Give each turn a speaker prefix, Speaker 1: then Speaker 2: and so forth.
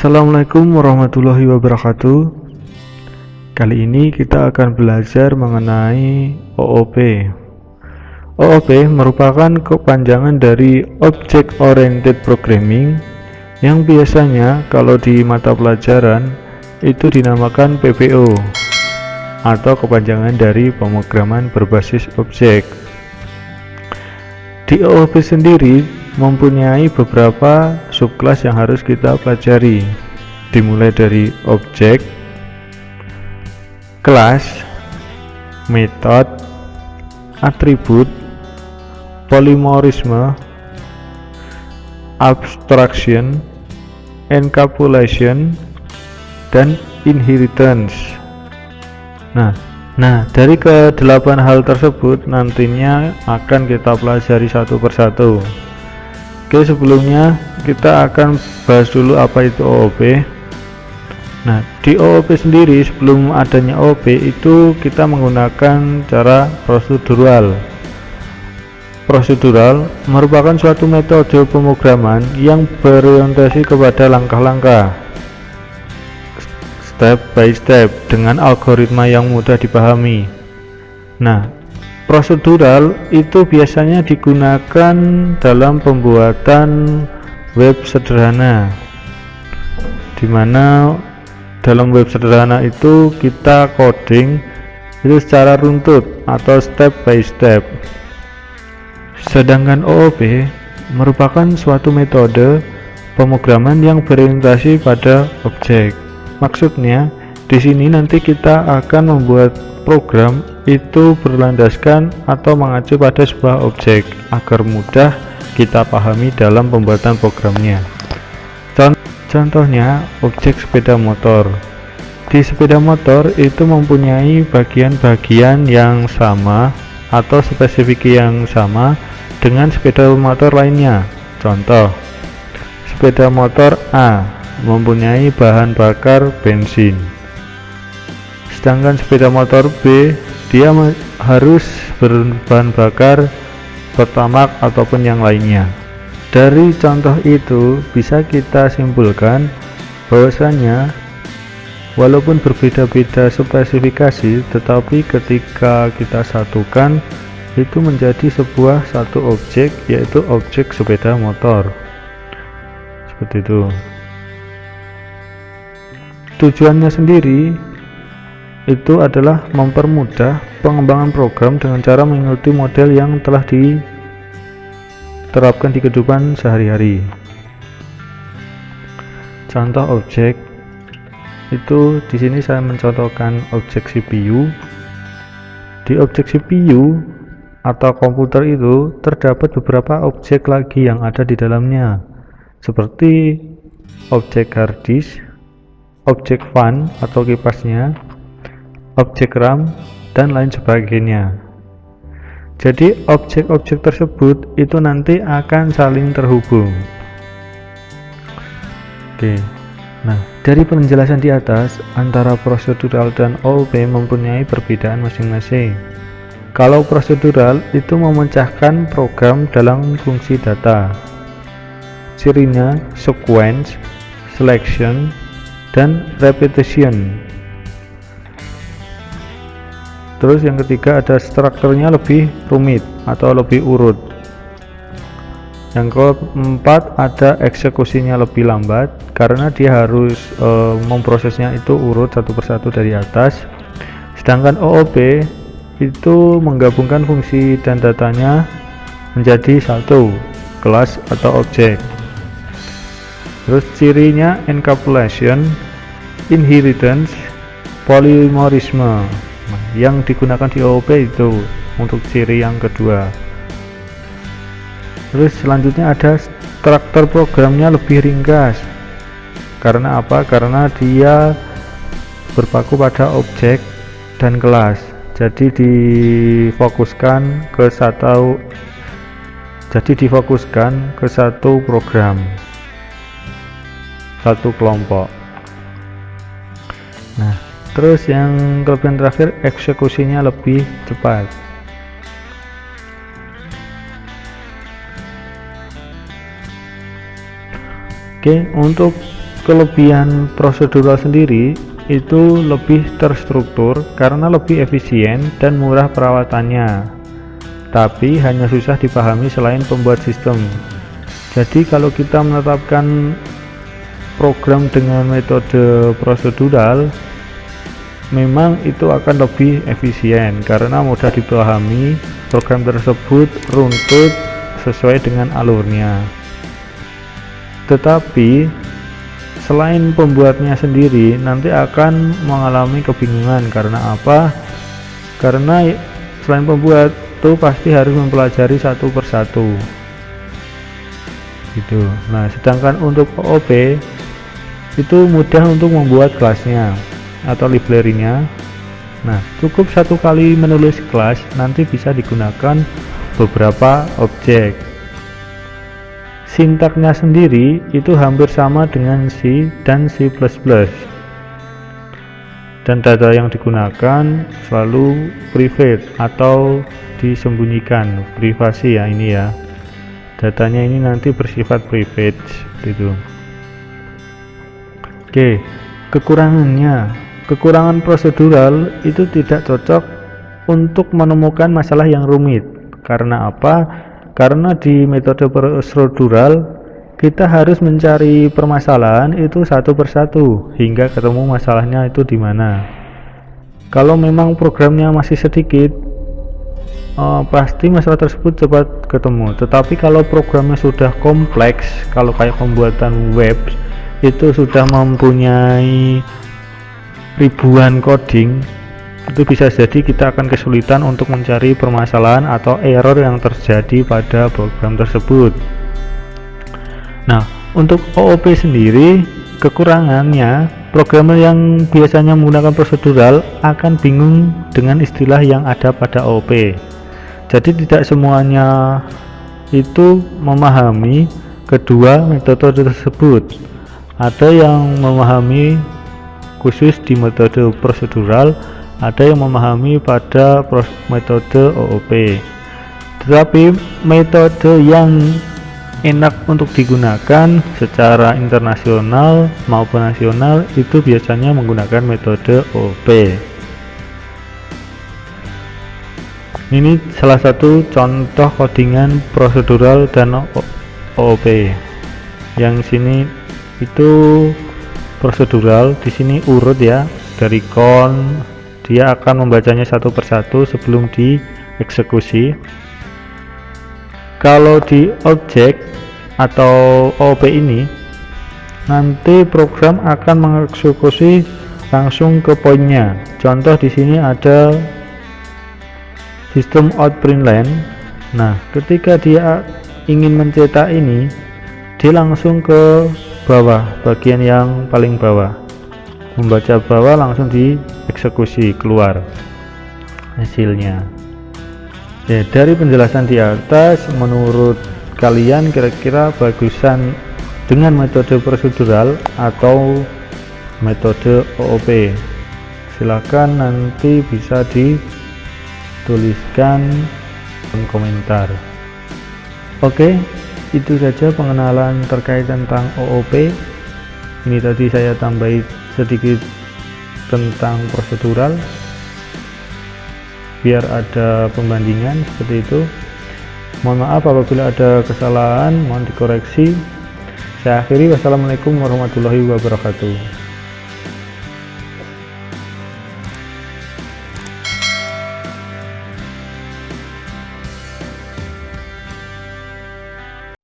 Speaker 1: Assalamualaikum warahmatullahi wabarakatuh. Kali ini kita akan belajar mengenai OOP. OOP merupakan kepanjangan dari Object Oriented Programming yang biasanya kalau di mata pelajaran itu dinamakan PPO atau kepanjangan dari pemrograman berbasis objek. Di OOP sendiri mempunyai beberapa subkelas yang harus kita pelajari, dimulai dari objek, kelas, metode, atribut, polimorisme, abstraction, encapsulation, dan inheritance. Nah, dari ke-8 hal tersebut nantinya akan kita pelajari satu persatu. Oke, sebelumnya kita akan bahas dulu apa itu OOP. Nah, di OOP sendiri sebelum adanya OOP itu kita menggunakan cara prosedural. Prosedural merupakan suatu metode pemrograman yang berorientasi kepada langkah-langkah, step by step, dengan algoritma yang mudah dipahami. Nah, prosedural itu biasanya digunakan dalam pembuatan web sederhana, di mana dalam web sederhana itu kita coding itu secara runtut atau step by step. Sedangkan OOP merupakan suatu metode pemrograman yang berorientasi pada objek. Maksudnya di sini nanti kita akan membuat program itu berlandaskan atau mengacu pada sebuah objek agar mudah kita pahami dalam pembuatan programnya. Contohnya objek sepeda motor. Di sepeda motor itu mempunyai bagian-bagian yang sama atau spesifik yang sama dengan sepeda motor lainnya. Contoh, sepeda motor A mempunyai bahan bakar bensin, sedangkan sepeda motor B dia harus berbahan bakar pertamax ataupun yang lainnya. Dari contoh itu bisa kita simpulkan bahwasanya walaupun berbeda-beda spesifikasi, tetapi ketika kita satukan itu menjadi sebuah satu objek, yaitu objek sepeda motor. Seperti itu. Tujuannya sendiri itu adalah mempermudah pengembangan program dengan cara mengikuti model yang telah diterapkan di kehidupan sehari-hari. Contoh objek itu di sini saya mencontohkan objek CPU. Di objek CPU atau komputer itu terdapat beberapa objek lagi yang ada di dalamnya, seperti objek hard disk, objek fan atau kipasnya, objek RAM, dan lain sebagainya. Jadi objek-objek tersebut itu nanti akan saling terhubung. Oke. Nah, dari penjelasan di atas antara prosedural dan OOP mempunyai perbedaan masing-masing. Kalau prosedural itu memecahkan program dalam fungsi data. Cirinya sequence, selection, dan repetition. Terus yang ketiga ada strukturnya lebih rumit atau lebih urut. Yang keempat ada eksekusinya lebih lambat karena dia harus memprosesnya itu urut satu persatu dari atas. Sedangkan OOP itu menggabungkan fungsi dan datanya menjadi satu kelas atau objek. Terus cirinya encapsulation, inheritance, polimorisme. Yang digunakan di OOP itu untuk ciri yang kedua. Terus selanjutnya ada struktur programnya lebih ringkas. Karena apa? Karena dia berpaku pada objek dan kelas. Jadi difokuskan ke satu program, satu kelompok. Nah, terus yang kelebihan terakhir eksekusinya lebih cepat. Oke, untuk kelebihan prosedural sendiri itu lebih terstruktur karena lebih efisien dan murah perawatannya, tapi hanya susah dipahami selain pembuat sistem. Jadi kalau kita menetapkan program dengan metode prosedural, memang itu akan lebih efisien karena mudah dipahami, program tersebut runtut sesuai dengan alurnya. Tetapi selain pembuatnya sendiri nanti akan mengalami kebingungan. Karena apa? Karena selain pembuat itu pasti harus mempelajari satu persatu gitu. Nah, sedangkan untuk OOP itu mudah untuk membuat kelasnya atau library-nya. Nah, cukup satu kali menulis kelas nanti bisa digunakan beberapa objek. Sintaknya sendiri itu hampir sama dengan C dan C++, dan data yang digunakan selalu private atau disembunyikan, privasi ya ini ya, datanya ini nanti bersifat private gitu. Oke, kekurangan prosedural itu tidak cocok untuk menemukan masalah yang rumit. Karena apa? Karena di metode prosedural kita harus mencari permasalahan itu satu persatu hingga ketemu masalahnya itu di mana. Kalau memang programnya masih sedikit, pasti masalah tersebut cepat ketemu. Tetapi kalau programnya sudah kompleks, kalau kayak pembuatan web itu sudah mempunyai ribuan coding, itu bisa jadi kita akan kesulitan untuk mencari permasalahan atau error yang terjadi pada program tersebut. Nah, untuk OOP sendiri, kekurangannya programmer yang biasanya menggunakan prosedural akan bingung dengan istilah yang ada pada OOP. Jadi tidak semuanya itu memahami kedua metode tersebut. Ada yang memahami khusus di metode prosedural, ada yang memahami pada metode OOP. Tetapi metode yang enak untuk digunakan secara internasional maupun nasional itu biasanya menggunakan metode OOP. Ini salah satu contoh codingan prosedural dan OOP. Yang sini itu prosedural, di sini urut ya, dari count. Dia akan membacanya satu persatu sebelum dieksekusi. Kalau di objek atau OOP ini, nanti program akan mengeksekusi langsung ke poinnya. Contoh di sini ada sistem out println. Nah, ketika dia ingin mencetak ini, dia langsung ke bawah, bagian yang paling bawah. Membaca bawah langsung dieksekusi, keluar hasilnya. Ya, dari penjelasan di atas, menurut kalian kira-kira bagusan dengan metode prosedural atau metode OOP? Silakan nanti bisa dituliskan di komentar. Oke, itu saja pengenalan terkait tentang OOP. Ini tadi saya tambahi sedikit tentang prosedural biar ada pembandingan seperti itu. Mohon maaf apabila ada kesalahan, mohon dikoreksi. Saya akhiri, wassalamualaikum warahmatullahi wabarakatuh.